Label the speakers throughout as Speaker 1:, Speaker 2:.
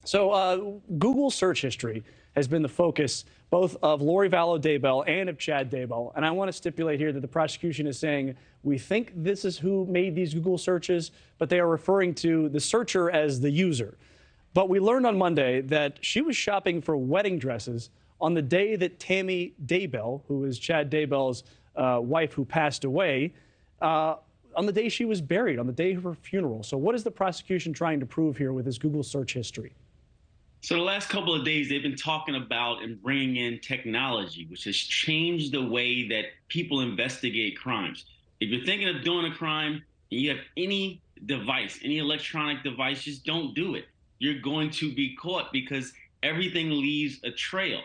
Speaker 1: So Google search history has been the focus both of Lori Vallow Daybell and of Chad Daybell. And I want to stipulate here that the prosecution is saying we think this is who made these Google searches, but they are referring to the searcher as the user. But we learned on Monday that she was shopping for wedding dresses on the day that Tammy Daybell, who is Chad Daybell's wife who passed away, on the day she was buried, on the day of her funeral. So what is the prosecution trying to prove here with this Google search history?
Speaker 2: So the last couple of days, they've been talking about and bringing in technology, which has changed the way that people investigate crimes. If you're thinking of doing a crime and you have any device, any electronic device, just don't do it. You're going to be caught because everything leaves a trail.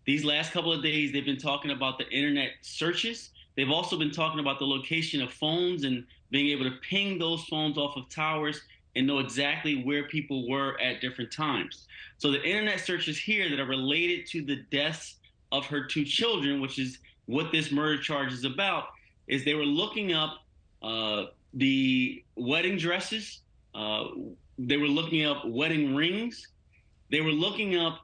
Speaker 2: These last couple of days, they've been talking about the internet searches. They've also been talking about the location of phones and being able to ping those phones off of towers and know exactly where people were at different times. So the internet searches here that are related to the deaths of her two children, which is what this murder charge is about, is they were looking up the wedding dresses. They were looking up wedding rings. They were looking up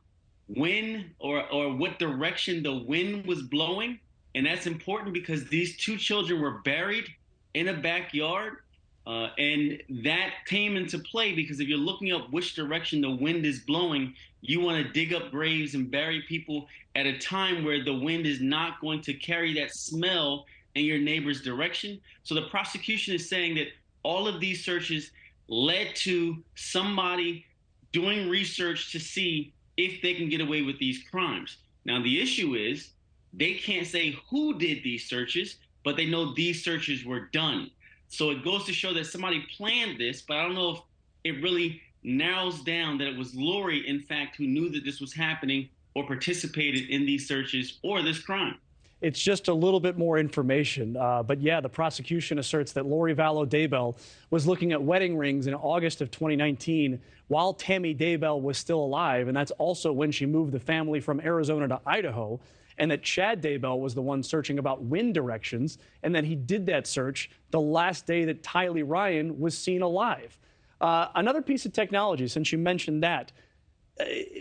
Speaker 2: when or what direction the wind was blowing. And that's important because these two children were buried in a backyard. And that came into play because if you're looking up which direction the wind is blowing, you want to dig up graves and bury people at a time where the wind is not going to carry that smell in your neighbor's direction. So the prosecution is saying that all of these searches led to somebody doing research to see if they can get away with these crimes. Now, the issue is they can't say who did these searches, but they know these searches were done. So it goes to show that somebody planned this, but I don't know if it really narrows down that it was Lori, in fact, who knew that this was happening or participated in these searches or this crime.
Speaker 1: It's just a little bit more information. But yeah, the prosecution asserts that Lori Vallow Daybell was looking at wedding rings in August of 2019 while Tammy Daybell was still alive. And that's also when she moved the family from Arizona to Idaho. And that Chad Daybell was the one searching about wind directions, and that he did that search the last day that Tylee Ryan was seen alive. Another piece of technology, since you mentioned that,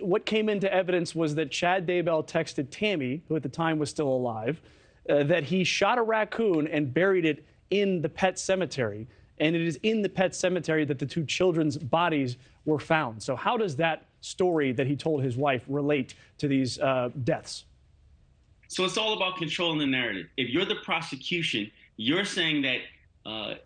Speaker 1: what came into evidence was that Chad Daybell texted Tammy, who at the time was still alive, that he shot a raccoon and buried it in the pet cemetery. And it is in the pet cemetery that the two children's bodies were found. So how does that story that he told his wife relate to these deaths?
Speaker 2: So it's all about controlling the narrative. If you're the prosecution, you're saying that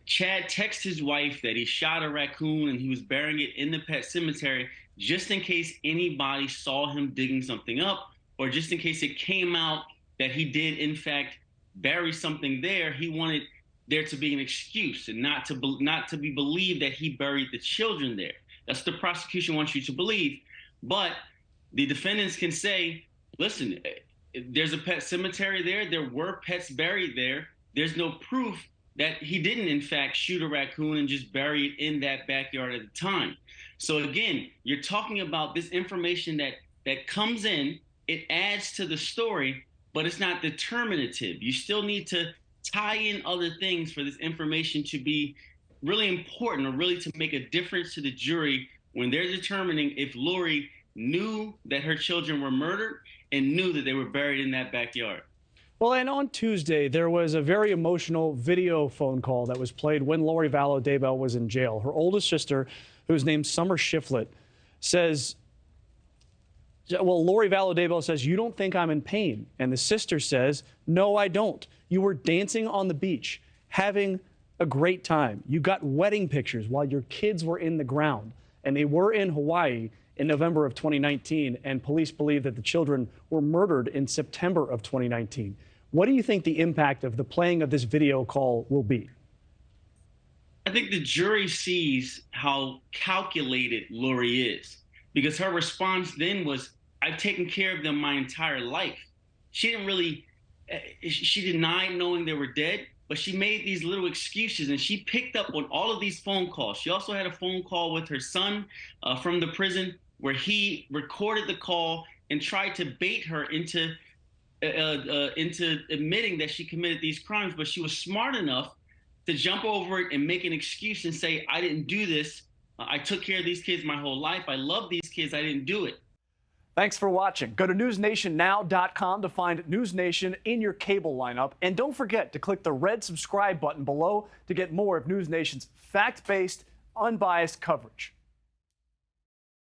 Speaker 2: Chad texted his wife that he shot a raccoon and he was burying it in the pet cemetery just in case anybody saw him digging something up, or just in case it came out that he did, in fact, bury something there. He wanted there to be an excuse and not to be believed that he buried the children there. That's what the prosecution wants you to believe. But the defendants can say, listen, there's a pet cemetery there. There were pets buried there. There's no proof that he didn't, in fact, shoot a raccoon and just bury it in that backyard at the time. So again, you're talking about this information that comes in. It adds to the story, but it's not determinative. You still need to tie in other things for this information to be really important or really to make a difference to the jury when they're determining if Lori knew that her children were murdered and knew that they were buried in that backyard.
Speaker 1: Well, and on Tuesday, there was a very emotional video phone call that was played when Lori Vallow Daybell was in jail. Her oldest sister, who's named Summer Shiflett, says, well, Lori Vallow Daybell says, "You don't think I'm in pain?" And the sister says, "No, I don't. You were dancing on the beach, having a great time. You got wedding pictures while your kids were in the ground." And they were in Hawaii in November of 2019, and police believe that the children were murdered in September of 2019. What do you think the impact of the playing of this video call will be?
Speaker 2: I think the jury sees how calculated Lori is, because her response then was, "I've taken care of them my entire life." She didn't really, she denied knowing they were dead, but she made these little excuses, and she picked up on all of these phone calls. She also had a phone call with her son from the prison where he recorded the call and tried to bait her into admitting that she committed these crimes. But she was smart enough to jump over it and make an excuse and say, "I didn't do this," I took care of these kids my whole life. I love these kids. I didn't do it.
Speaker 1: Thanks for watching. Go to newsnationnow.com to find NewsNation in your cable lineup. And don't forget to click the red subscribe button below to get more of NewsNation's fact-based, unbiased coverage.